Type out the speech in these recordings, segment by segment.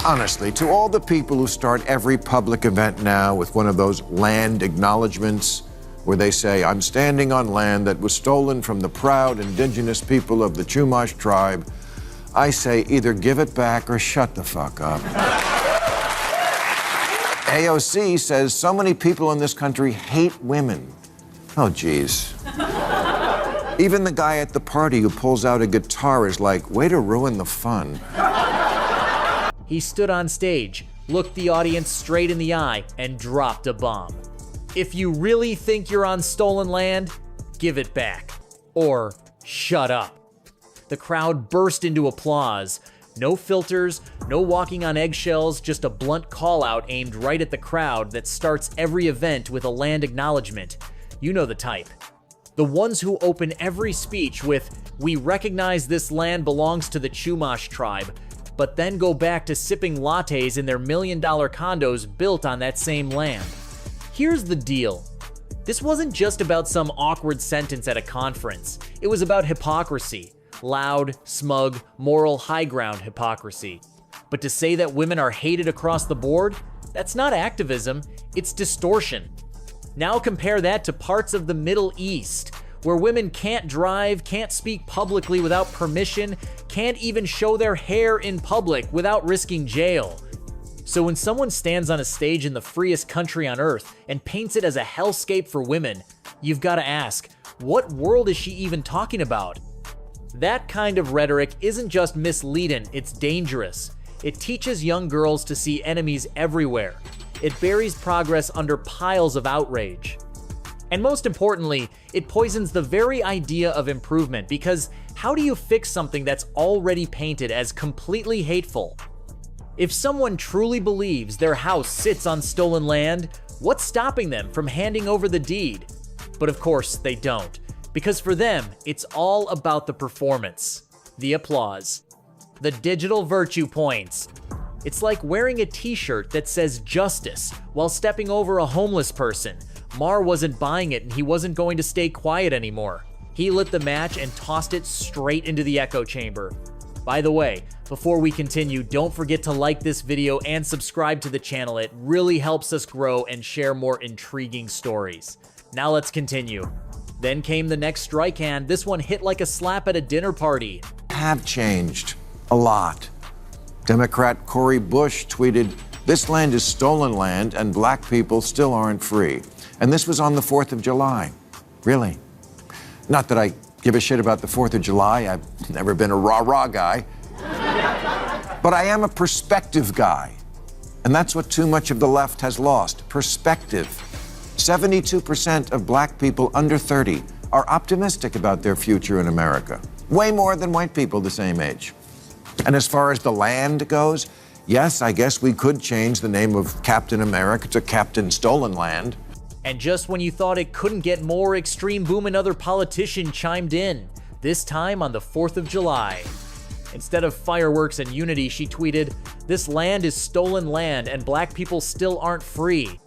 Honestly, to all the people who start every public event now with one of those land acknowledgements where they say, I'm standing on land that was stolen from the proud indigenous people of the Chumash tribe, I say either give it back or shut the fuck up. AOC says so many people in this country hate women. Oh, geez. Even the guy at the party who pulls out a guitar is like, way to ruin the fun. He stood on stage, looked the audience straight in the eye, and dropped a bomb. If you really think you're on stolen land, give it back. Or shut up. The crowd burst into applause. No filters, no walking on eggshells, just a blunt call-out aimed right at the crowd that starts every event with a land acknowledgement. You know the type. The ones who open every speech with, "We recognize this land belongs to the Chumash tribe," but then go back to sipping lattes in their million-dollar condos built on that same land. Here's the deal. This wasn't just about some awkward sentence at a conference. It was about hypocrisy. Loud, smug, moral high ground hypocrisy. But to say that women are hated across the board, that's not activism, it's distortion. Now compare that to parts of the Middle East, where women can't drive, can't speak publicly without permission, can't even show their hair in public without risking jail. So when someone stands on a stage in the freest country on earth and paints it as a hellscape for women, you've got to ask, what world is she even talking about? That kind of rhetoric isn't just misleading, it's dangerous. It teaches young girls to see enemies everywhere. It buries progress under piles of outrage. And most importantly, it poisons the very idea of improvement, because how do you fix something that's already painted as completely hateful? If someone truly believes their house sits on stolen land, what's stopping them from handing over the deed? But of course, they don't. Because for them, it's all about the performance, the applause, the digital virtue points. It's like wearing a t-shirt that says justice while stepping over a homeless person. Maher wasn't buying it and he wasn't going to stay quiet anymore. He lit the match and tossed it straight into the echo chamber. By the way, before we continue, don't forget to like this video and subscribe to the channel. It really helps us grow and share more intriguing stories. Now let's continue. Then came the next strike, and this one hit like a slap at a dinner party. Have changed a lot. Democrat Cori Bush tweeted, "This land is stolen land and black people still aren't free." And this was on the 4th of July. Really? Not that I give a shit about the 4th of July. I've never been a rah-rah guy. But I am a perspective guy. And that's what too much of the left has lost, perspective. 72% of black people under 30 are optimistic about their future in America. Way more than white people the same age. And as far as the land goes, yes, I guess we could change the name of Captain America to Captain Stolen Land. And just when you thought it couldn't get more extreme, boom, another politician chimed in, this time on the 4th of July. Instead of fireworks and unity, she tweeted, "This land is stolen land and black people still aren't free."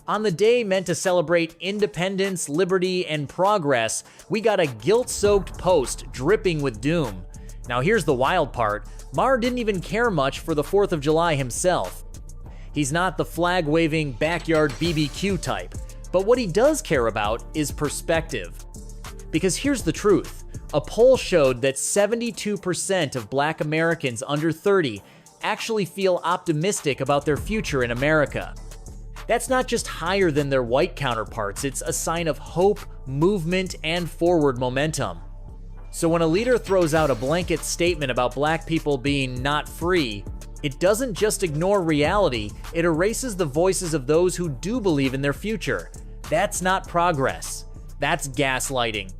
On the day meant to celebrate independence, liberty, and progress, we got a guilt-soaked post dripping with doom. Now here's the wild part. Maher didn't even care much for the 4th of July himself. He's not the flag-waving backyard BBQ type, but what he does care about is perspective. Because here's the truth. A poll showed that 72% of black Americans under 30 actually feel optimistic about their future in America. That's not just higher than their white counterparts, it's a sign of hope, movement, and forward momentum. So when a leader throws out a blanket statement about black people being not free, it doesn't just ignore reality, it erases the voices of those who do believe in their future. That's not progress, that's gaslighting.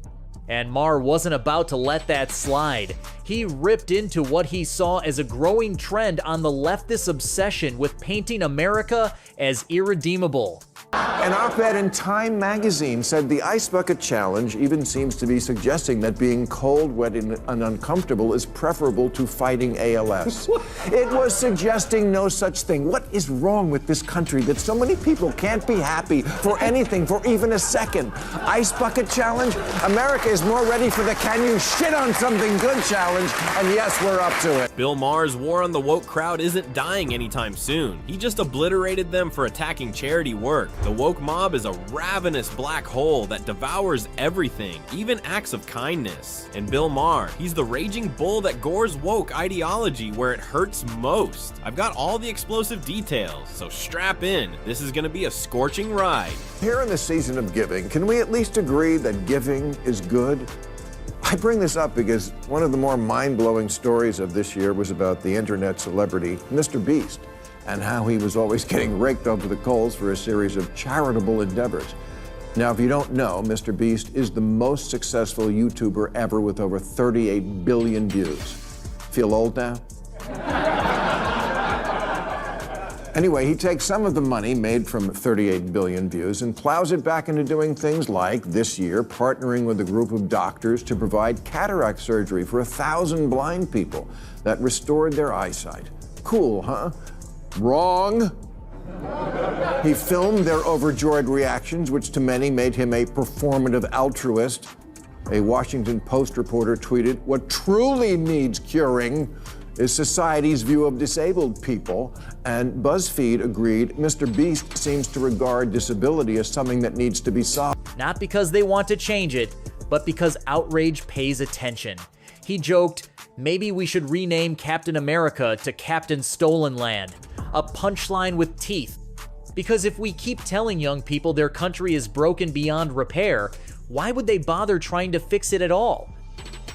And Maher wasn't about to let that slide. He ripped into what he saw as a growing trend on the leftist obsession with painting America as irredeemable. An op-ed in Time magazine said the ice bucket challenge even seems to be suggesting that being cold, wet, and uncomfortable is preferable to fighting ALS. It was suggesting no such thing. What is wrong with this country that so many people can't be happy for anything for even a second? Ice bucket challenge? America is more ready for the can you shit on something good challenge, and yes, we're up to it. Bill Maher's war on the woke crowd isn't dying anytime soon. He just obliterated them for attacking charity work. The woke mob is a ravenous black hole that devours everything, even acts of kindness. And Bill Maher, he's the raging bull that gores woke ideology where it hurts most. I've got all the explosive details, so strap in. This is gonna be a scorching ride. Here in the season of giving, can we at least agree that giving is good? I bring this up because one of the more mind-blowing stories of this year was about the internet celebrity, Mr. Beast, and how he was always getting raked over the coals for a series of charitable endeavors. Now, if you don't know, Mr. Beast is the most successful YouTuber ever with over 38 billion views. Feel old now? Anyway, he takes some of the money made from 38 billion views and plows it back into doing things like, this year, partnering with a group of doctors to provide cataract surgery for 1,000 blind people that restored their eyesight. Cool, huh? Wrong. He filmed their overjoyed reactions, which to many made him a performative altruist. A Washington Post reporter tweeted, "What truly needs curing is society's view of disabled people." And BuzzFeed agreed Mr. Beast seems to regard disability as something that needs to be solved. Not because they want to change it, but because outrage pays attention. He joked, maybe we should rename Captain America to Captain Stolen Land, a punchline with teeth. Because if we keep telling young people their country is broken beyond repair, why would they bother trying to fix it at all?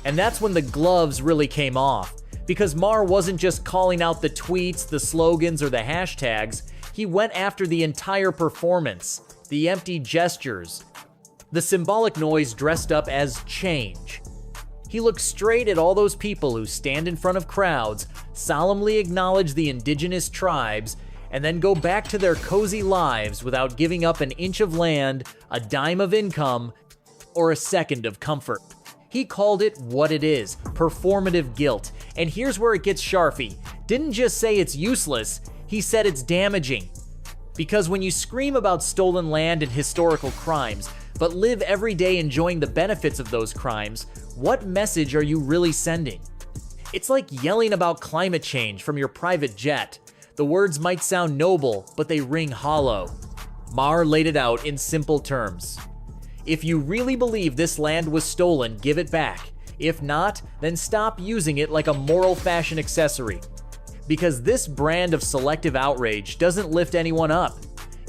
And that's when the gloves really came off. Because Maher wasn't just calling out the tweets, the slogans, or the hashtags, he went after the entire performance, the empty gestures, the symbolic noise dressed up as change. He looked straight at all those people who stand in front of crowds, solemnly acknowledge the indigenous tribes, and then go back to their cozy lives without giving up an inch of land, a dime of income, or a second of comfort. He called it what it is, performative guilt. And here's where it gets sharpy. Didn't just say it's useless, he said it's damaging. Because when you scream about stolen land and historical crimes, but live every day enjoying the benefits of those crimes, what message are you really sending? It's like yelling about climate change from your private jet. The words might sound noble, but they ring hollow. Maher laid it out in simple terms. If you really believe this land was stolen, give it back. If not, then stop using it like a moral fashion accessory. Because this brand of selective outrage doesn't lift anyone up.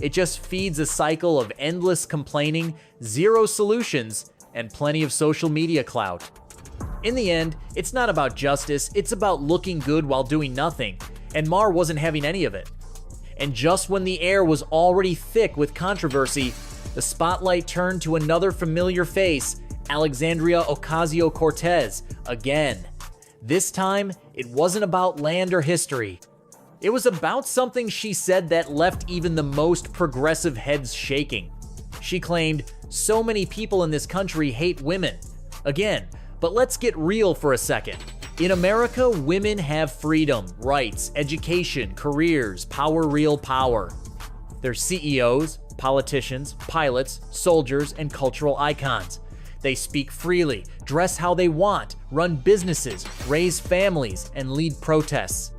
It just feeds a cycle of endless complaining, zero solutions, and plenty of social media clout. In the end, it's not about justice, it's about looking good while doing nothing, and Maher wasn't having any of it. And just when the air was already thick with controversy, the spotlight turned to another familiar face, Alexandria Ocasio-Cortez, again. This time, it wasn't about land or history. It was about something she said that left even the most progressive heads shaking. She claimed, so many people in this country hate women. Again, but let's get real for a second. In America, women have freedom, rights, education, careers, power, real power. They're CEOs, politicians, pilots, soldiers, and cultural icons. They speak freely, dress how they want, run businesses, raise families, and lead protests.